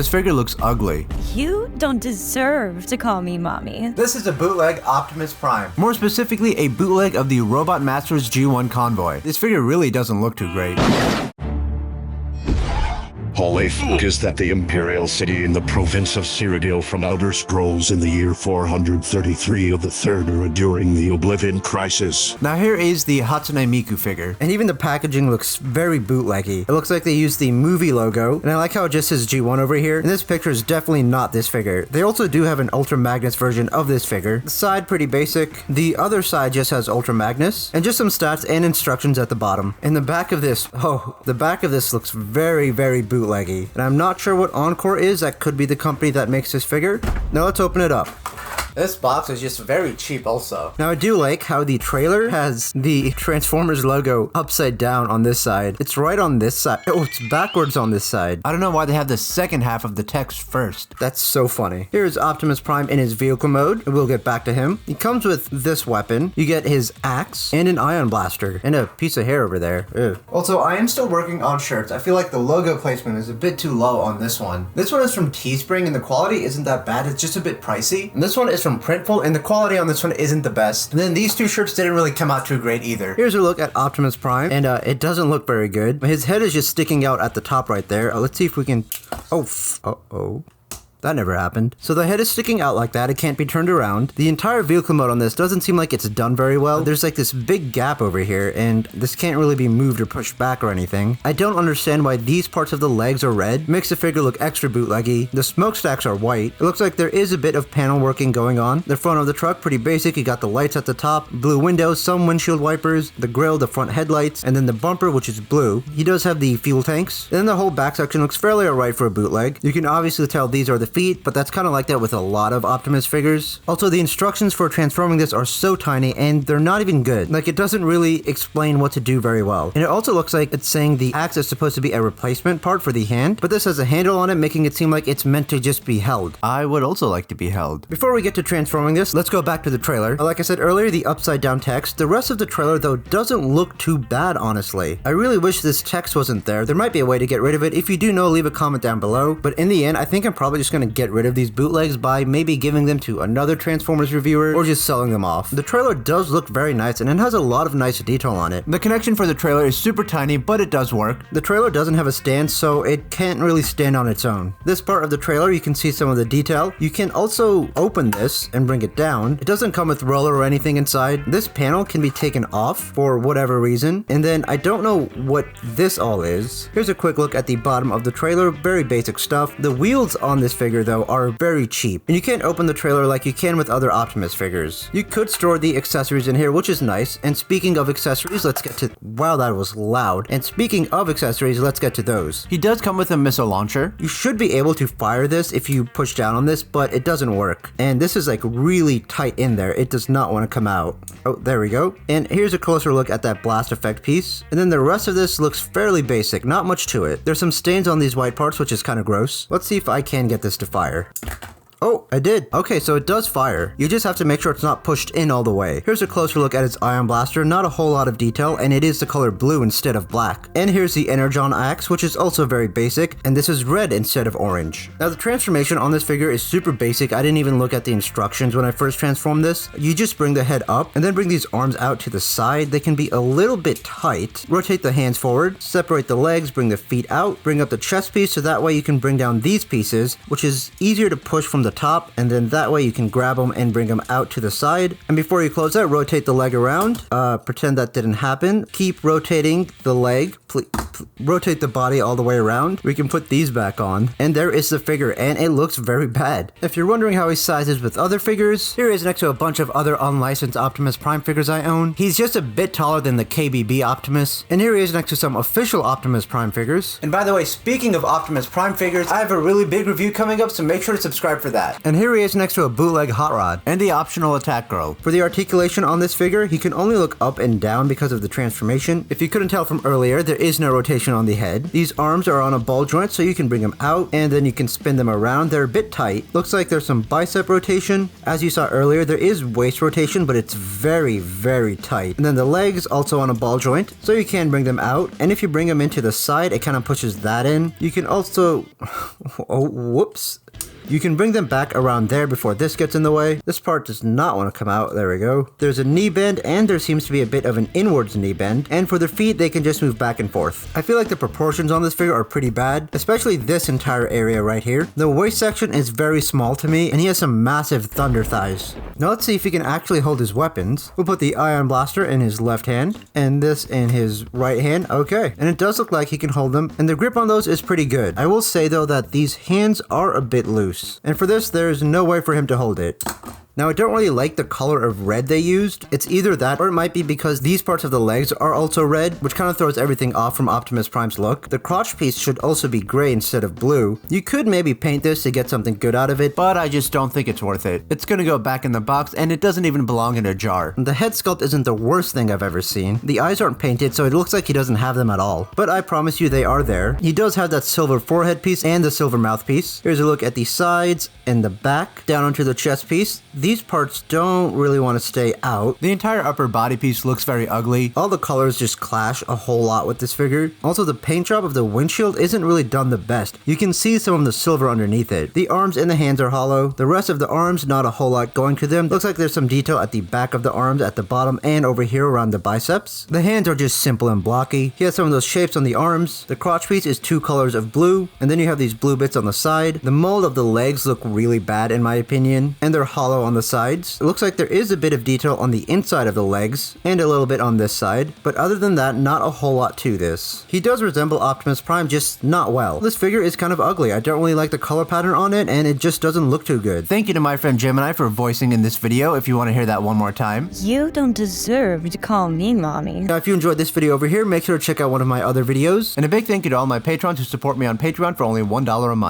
This figure looks ugly. You don't deserve to call me mommy. This is a bootleg Optimus Prime. More specifically, a bootleg of the Robotmasters G1 Convoy. This figure really doesn't look too great. Holy f*** is that the Imperial City in the province of Cyrodiil from Elder Scrolls in the year 433 of the Third Era during the Oblivion Crisis. Now here is the Hatsune Miku figure. And even the packaging looks very bootleggy. It looks like they used the movie logo, and I like how it just says G1 over here. And this picture is definitely not this figure. They also do have an Ultra Magnus version of this figure. The side pretty basic. The other side just has Ultra Magnus, and just some stats and instructions at the bottom. And the back of this, the back of this looks very bootleggy. And I'm not sure what Encore is. That could be the company that makes this figure. Now let's open it up. This box is just very cheap also. Now I do like how the trailer has the Transformers logo upside down on this side. It's right on this side. Oh, it's backwards on this side. I don't know why they have the second half of the text first. That's so funny. Here's Optimus Prime in his vehicle mode. We'll get back to him. He comes with this weapon. You get his axe and an ion blaster and a piece of hair over there. Ew. Also, I am still working on shirts. I feel like the logo placement is a bit too low on this one. This one is from Teespring and the quality isn't that bad. It's just a bit pricey. And this one is from Printful, and the quality on this one isn't the best. And then these two shirts didn't really come out too great either. Here's a look at Optimus Prime, and it doesn't look very good. His head is just sticking out at the top right there. Let's see if we can... Uh-oh. That never happened. So the head is sticking out like that. It can't be turned around. The entire vehicle mode on this doesn't seem like it's done very well. There's like this big gap over here, and this can't really be moved or pushed back or anything. I don't understand why these parts of the legs are red. Makes the figure look extra bootleggy. The smokestacks are white. It looks like there is a bit of panel working going on. The front of the truck, pretty basic. You got the lights at the top, blue windows, some windshield wipers, the grille, the front headlights, and then the bumper, which is blue. He does have the fuel tanks. Then the whole back section looks fairly alright for a bootleg. You can obviously tell these are the feet, but that's kind of like that with a lot of Optimus figures. Also, the instructions for transforming this are so tiny, and they're not even good. Like, it doesn't really explain what to do very well. And it also looks like it's saying the axe is supposed to be a replacement part for the hand, but this has a handle on it, making it seem like it's meant to just be held. I would also like to be held. Before we get to transforming this, let's go back to the trailer. Like I said earlier, the upside down text. The rest of the trailer, though, doesn't look too bad, honestly. I really wish this text wasn't there. There might be a way to get rid of it. If you do know, leave a comment down below. But in the end, I think I'm probably just going to get rid of these bootlegs by maybe giving them to another Transformers reviewer or just selling them off. The trailer does look very nice, and it has a lot of nice detail on it. The connection for the trailer is super tiny, but it does work. The trailer doesn't have a stand, so it can't really stand on its own. This part of the trailer, you can see some of the detail. You can also open this and bring it down. It doesn't come with roller or anything inside. This panel can be taken off for whatever reason, and then I don't know what this all is. Here's a quick look at the bottom of the trailer. Very basic stuff. The wheels on this figure, though, are very cheap, and you can't open the trailer like you can with other Optimus figures. You could store the accessories in here, which is nice. And speaking of accessories, let's get to... Wow, that was loud. And speaking of accessories, let's get to those. He does come with a missile launcher. You should be able to fire this if you push down on this, but it doesn't work. And this is like really tight in there. It does not want to come out. Oh, there we go. And here's a closer look at that blast effect piece. And then the rest of this looks fairly basic, not much to it. There's some stains on these white parts, which is kind of gross. Let's see if I can get this to fire. Oh, I did. Okay, so it does fire. You just have to make sure it's not pushed in all the way. Here's a closer look at its ion blaster. Not a whole lot of detail, and it is the color blue instead of black. And here's the Energon axe, which is also very basic, and this is red instead of orange. Now, the transformation on this figure is super basic. I didn't even look at the instructions when I first transformed this. You just bring the head up, and then bring these arms out to the side. They can be a little bit tight. Rotate the hands forward, separate the legs, bring the feet out, bring up the chest piece, so that way you can bring down these pieces, which is easier to push from the top, and then that way you can grab them and bring them out to the side. And before you close that, rotate the leg around. Pretend that didn't happen. Keep rotating the leg. Rotate the body all the way around. We can put these back on. And there is the figure, and it looks very bad. If you're wondering how he sizes with other figures, here he is next to a bunch of other unlicensed Optimus Prime figures I own. He's just a bit taller than the KBB Optimus. And here he is next to some official Optimus Prime figures. And by the way, speaking of Optimus Prime figures, I have a really big review coming up, so make sure to subscribe for that. that. And here he is next to a bootleg Hot Rod and the optional Attack Girl. For the articulation on this figure, he can only look up and down because of the transformation. If you couldn't tell from earlier, there is no rotation on the head. These arms are on a ball joint, so you can bring them out and then you can spin them around. They're a bit tight. Looks like there's some bicep rotation. As you saw earlier, there is waist rotation, but it's very, very tight. And then the legs also on a ball joint, so you can bring them out. And if you bring them into the side, it kind of pushes that in. You can also... oh, whoops. You can bring them back around there before this gets in the way. This part does not want to come out. There we go. There's a knee bend and there seems to be a bit of an inwards knee bend. And for their feet, they can just move back and forth. I feel like the proportions on this figure are pretty bad, especially this entire area right here. The waist section is very small to me and he has some massive thunder thighs. Now let's see if he can actually hold his weapons. We'll put the ion blaster in his left hand and this in his right hand. Okay. And it does look like he can hold them and the grip on those is pretty good. I will say though that these hands are a bit loose. And for this, there's no way for him to hold it. Now, I don't really like the color of red they used. It's either that or it might be because these parts of the legs are also red, which kind of throws everything off from Optimus Prime's look. The crotch piece should also be gray instead of blue. You could maybe paint this to get something good out of it, but I just don't think it's worth it. It's gonna go back in the box and it doesn't even belong in a jar. The head sculpt isn't the worst thing I've ever seen. The eyes aren't painted, so it looks like he doesn't have them at all. But I promise you they are there. He does have that silver forehead piece and the silver mouthpiece. Here's a look at the sides and the back, down onto the chest piece. These parts don't really want to stay out. The entire upper body piece looks very ugly. All the colors just clash a whole lot with this figure. Also, the paint job of the windshield isn't really done the best. You can see some of the silver underneath it. The arms and the hands are hollow. The rest of the arms, not a whole lot going to them. Looks like there's some detail at the back of the arms, at the bottom, and over here around the biceps. The hands are just simple and blocky. He has some of those shapes on the arms. The crotch piece is two colors of blue, and then you have these blue bits on the side. The mold of the legs look really bad in my opinion, and they're hollow on the sides. It looks like there is a bit of detail on the inside of the legs, and a little bit on this side, but other than that, not a whole lot to this. He does resemble Optimus Prime, just not well. This figure is kind of ugly. I don't really like the color pattern on it, and it just doesn't look too good. Thank you to my friend Gemini for voicing in this video, if you want to hear that one more time. You don't deserve to call me mommy. Now, if you enjoyed this video over here, make sure to check out one of my other videos, and a big thank you to all my patrons who support me on Patreon for only $1 a month.